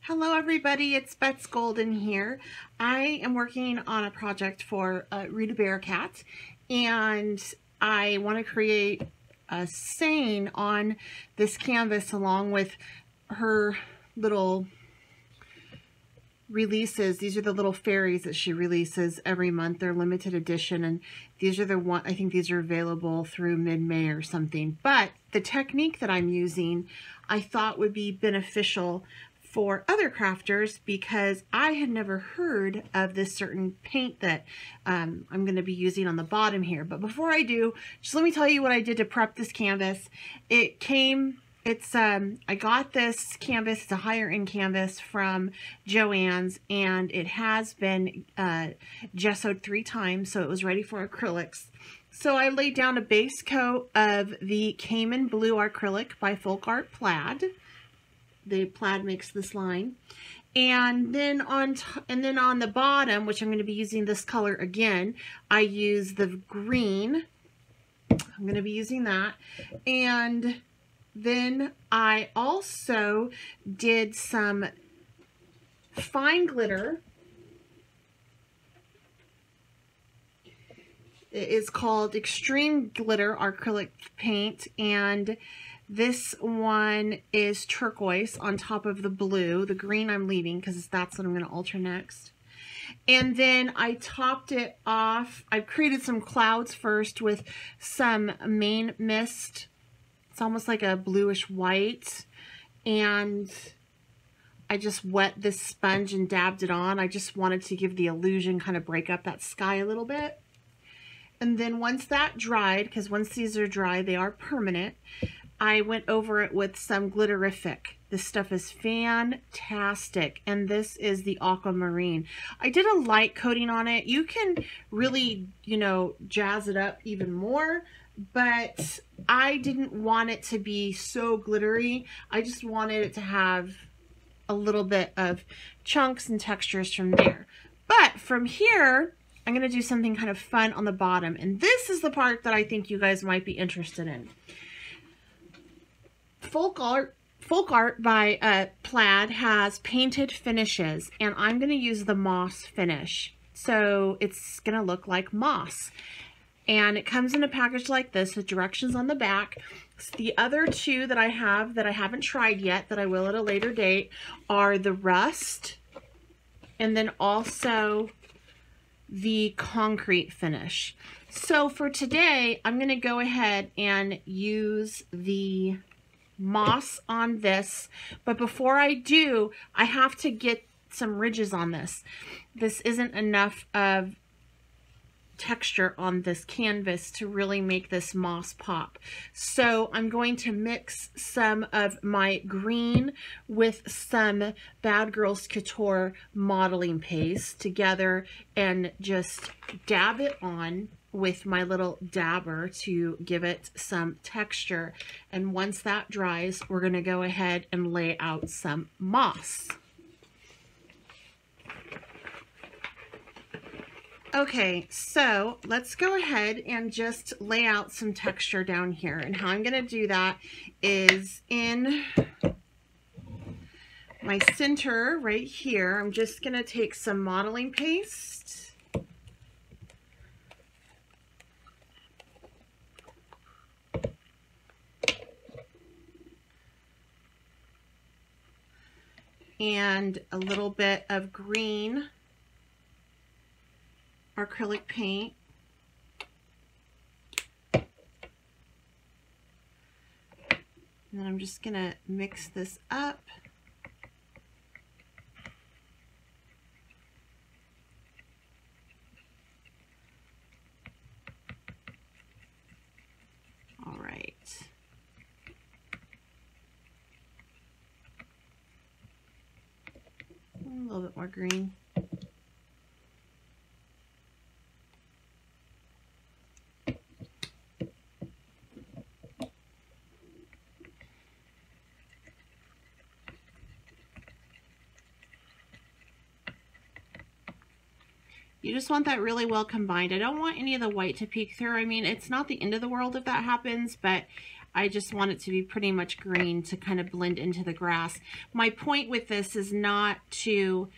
Hello everybody, it's Bets Golden here. I am working on a project for Rita Bearcat, and I want to create a saying on this canvas along with her little releases. These are the little fairies that she releases every month. They're limited edition, and these are the one, I think these are available through mid-May or something. But the technique that I'm using I thought would be beneficial for other crafters because I had never heard of this certain paint that I'm going to be using on the bottom here. But before I do, just let me tell you what I did to prep this canvas. I got this canvas, it's a higher end canvas from Joann's, and it has been gessoed 3 times, so it was ready for acrylics. So I laid down a base coat of the Cayman Blue acrylic by Plaid. The Plaid makes this line. And then on the bottom, which I'm going to be using this color again, I use the green. I'm going to be using that. And then I also did some fine glitter. It is called Extreme Glitter Acrylic Paint, and this one is turquoise on top of the blue. The green I'm leaving because that's what I'm going to alter next. And then I topped it off. I created some clouds first with some main mist. It's almost like a bluish white, and I just wet this sponge and dabbed it on. I just wanted to give the illusion, kind of break up that sky a little bit. And then once that dried, because once these are dry, they are permanent, I went over it with some Glitterific. This stuff is fantastic, and this is the aquamarine. I did a light coating on it. You can really, jazz it up even more, but I didn't want it to be so glittery. I just wanted it to have a little bit of chunks and textures from there. But from here, I'm going to do something kind of fun on the bottom, and this is the part that I think you guys might be interested in. Folk Art by Plaid has painted finishes, and I'm going to use the moss finish. So it's going to look like moss. And it comes in a package like this with directions on the back. So the other 2 that I have that I haven't tried yet, that I will at a later date, are the rust and then also the concrete finish. So for today, I'm going to go ahead and use the moss on this, but before I do, I have to get some ridges on this. This isn't enough of texture on this canvas to really make this moss pop. So I'm going to mix some of my green with some Bad Girls Couture modeling paste together and just dab it on with my little dabber to give it some texture. And once that dries, we're going to go ahead and lay out some moss. Okay, so let's go ahead and just lay out some texture down here. And how I'm going to do that is in my center right here, I'm just going to take some modeling paste. And a little bit of green acrylic paint. And then I'm just going to mix this up. All right. A little bit more green. You just want that really well combined. I don't want any of the white to peek through. I mean, it's not the end of the world if that happens, but I just want it to be pretty much green to kind of blend into the grass. My point with this is not to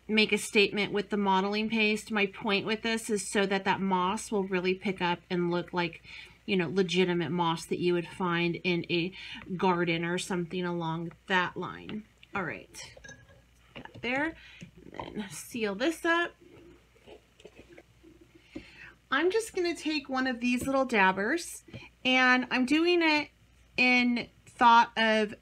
make a statement with the modeling paste. My point with this is so that that moss will really pick up and look like, you know, legitimate moss that you would find in a garden or something along that line. All right, got there. And then seal this up. I'm just going to take one of these little dabbers, and I'm doing it in thought of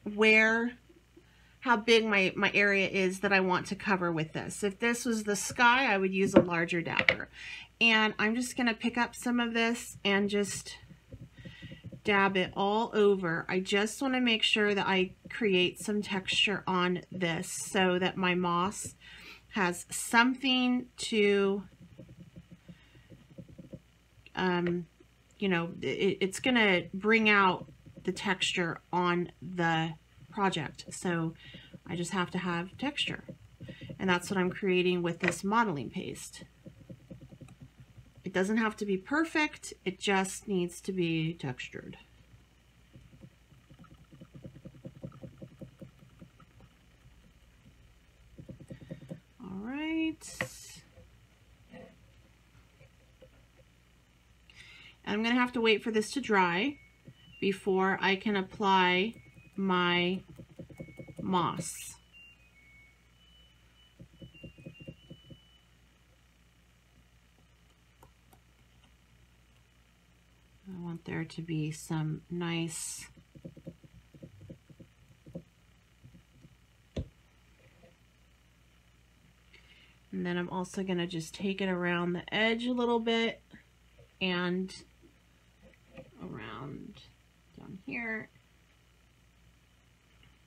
how big my area is that I want to cover with this. If this was the sky, I would use a larger dabber. And I'm just going to pick up some of this and just dab it all over. I just want to make sure that I create some texture on this so that my moss has something to, you know, it's going to bring out the texture on the project. So I just have to have texture, and that's what I'm creating with this modeling paste. It doesn't have to be perfect, it just needs to be textured. All right. I'm going to have to wait for this to dry before I can apply my moss. I want there to be some nice and then I'm also going to just take it around the edge a little bit and around down here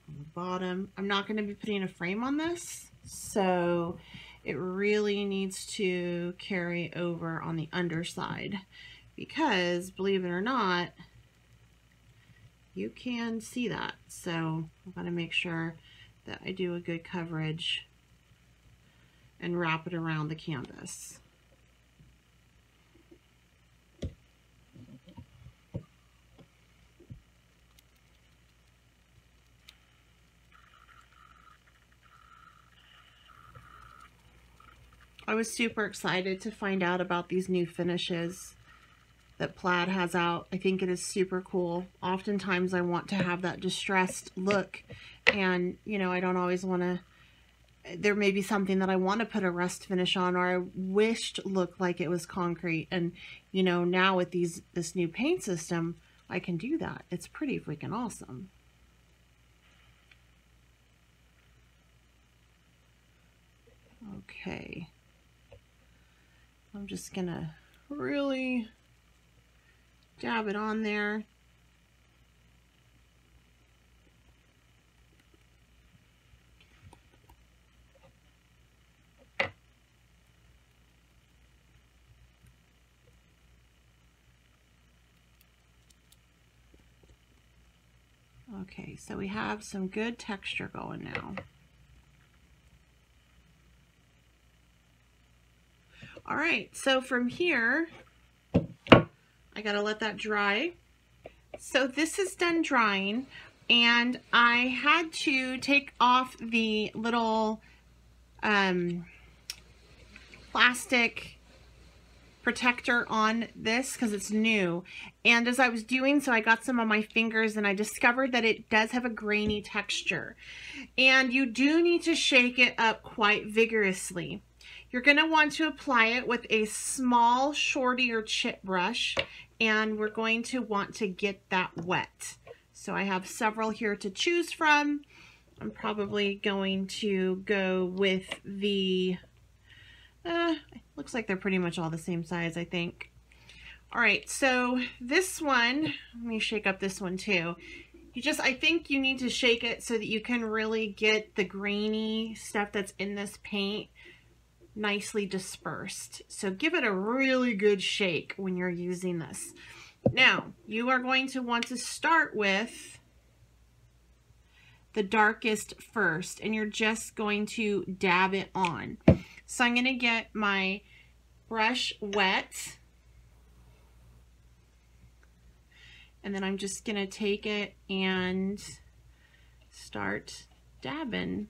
on the bottom. I'm not going to be putting a frame on this, so it really needs to carry over on the underside, because believe it or not, you can see that. So I've got to make sure that I do a good coverage and wrap it around the canvas. I was super excited to find out about these new finishes that Plaid has out. I think it is super cool. Oftentimes I want to have that distressed look, and you know, I don't always want to, there may be something that I want to put a rust finish on, or I wished looked like it was concrete, and you know, now with this new paint system, I can do that. It's pretty freaking awesome. Okay. I'm just gonna really dab it on there. Okay, so we have some good texture going now. All right, so from here, I gotta let that dry. So this is done drying, and I had to take off the little plastic protector on this because it's new. And as I was doing so, I got some on my fingers and I discovered that it does have a grainy texture. And you do need to shake it up quite vigorously. You're going to want to apply it with a small shorty or chip brush, and we're going to want to get that wet. So I have several here to choose from. I'm probably going to go with the, looks like they're pretty much all the same size, I think. All right, so this one, let me shake up this one too. I think you need to shake it so that you can really get the grainy stuff that's in this paint nicely dispersed. So give it a really good shake when you're using this. Now, you are going to want to start with the darkest first, and you're just going to dab it on. So I'm going to get my brush wet, And then I'm just gonna take it and start dabbing.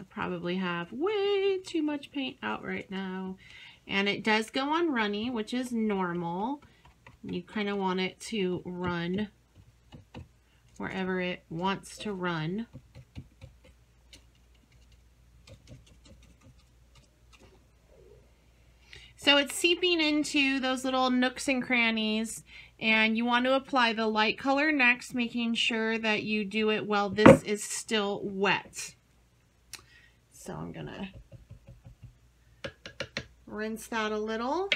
Probably have way too much paint out right now, and it does go on runny, which is normal. You kind of want it to run wherever it wants to run. So it's seeping into those little nooks and crannies, and you want to apply the light color next, making sure that you do it while this is still wet. So I'm gonna rinse that a little.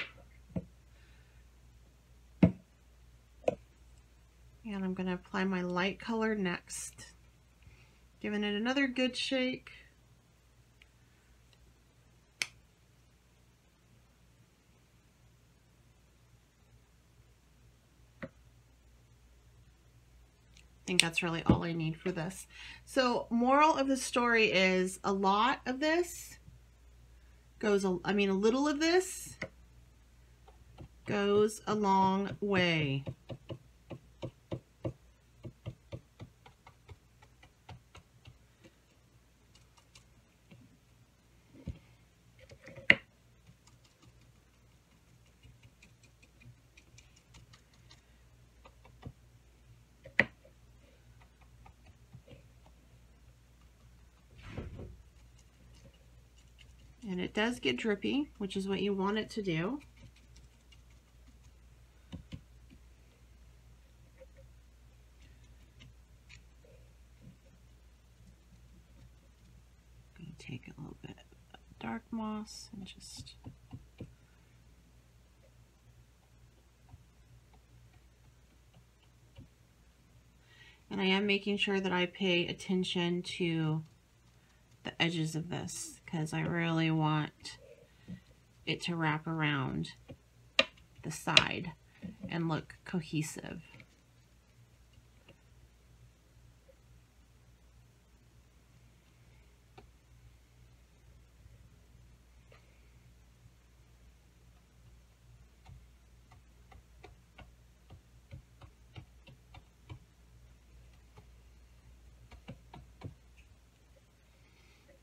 And I'm gonna apply my light color next. Giving it another good shake. I think that's really all I need for this. So moral of the story is a lot of this goes, a little of this goes a long way. And it does get drippy, which is what you want it to do. I'm going to take a little bit of dark moss and just... And I am making sure that I pay attention to the edges of this, because I really want it to wrap around the side and look cohesive.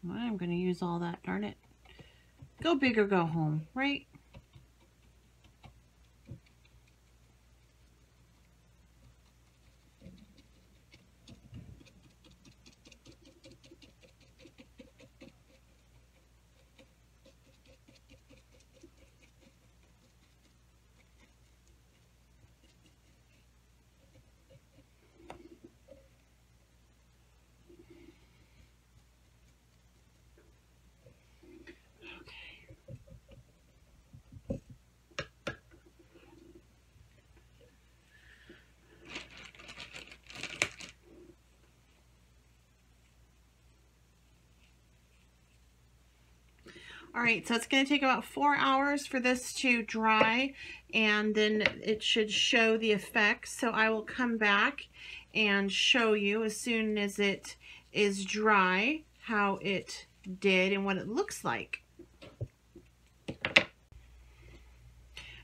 I'm going to use all that, darn it. Go big or go home, right? All right, so it's going to take about 4 hours for this to dry, and then it should show the effects. So I will come back and show you as soon as it is dry how it did and what it looks like.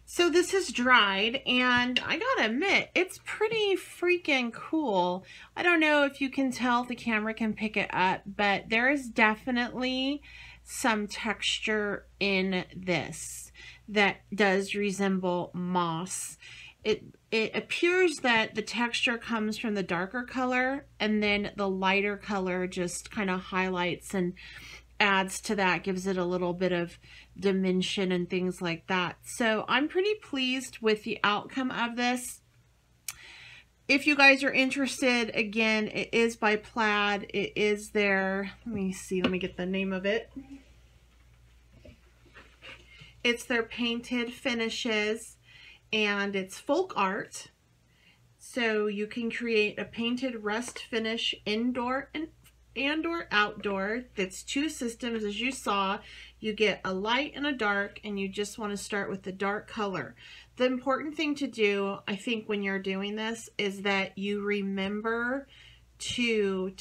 So this is dried, and I gotta admit, it's pretty freaking cool. I don't know if you can tell if the camera can pick it up, but there is definitely some texture in this that does resemble moss. It appears that the texture comes from the darker color, and then the lighter color just kind of highlights and adds to that, gives it a little bit of dimension and things like that. So I'm pretty pleased with the outcome of this. If you guys are interested, again, it is by Plaid. It is their, let me see, let me get the name of it. It's their painted finishes, and it's folk art. So you can create a painted rust finish indoor and and or outdoor. That's two systems. As you saw, you get a light and a dark, and you just want to start with the dark color. The important thing to do, I think, when you're doing this is that you remember to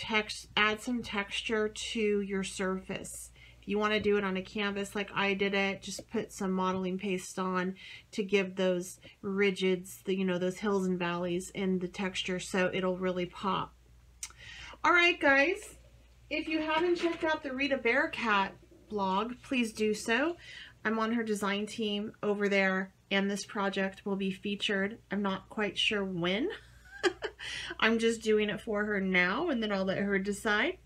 add some texture to your surface. If you want to do it on a canvas like I did it, just put some modeling paste on to give those rigids, you know, those hills and valleys in the texture, so it'll really pop. All right, guys, if you haven't checked out the Rita Bearcat blog, please do so. I'm on her design team over there, and this project will be featured. I'm not quite sure when. I'm just doing it for her now, and then I'll let her decide.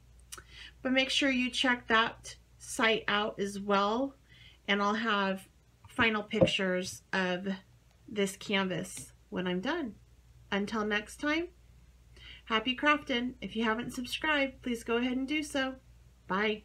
But make sure you check that site out as well, and I'll have final pictures of this canvas when I'm done. Until next time, happy crafting. If you haven't subscribed, please go ahead and do so. Bye.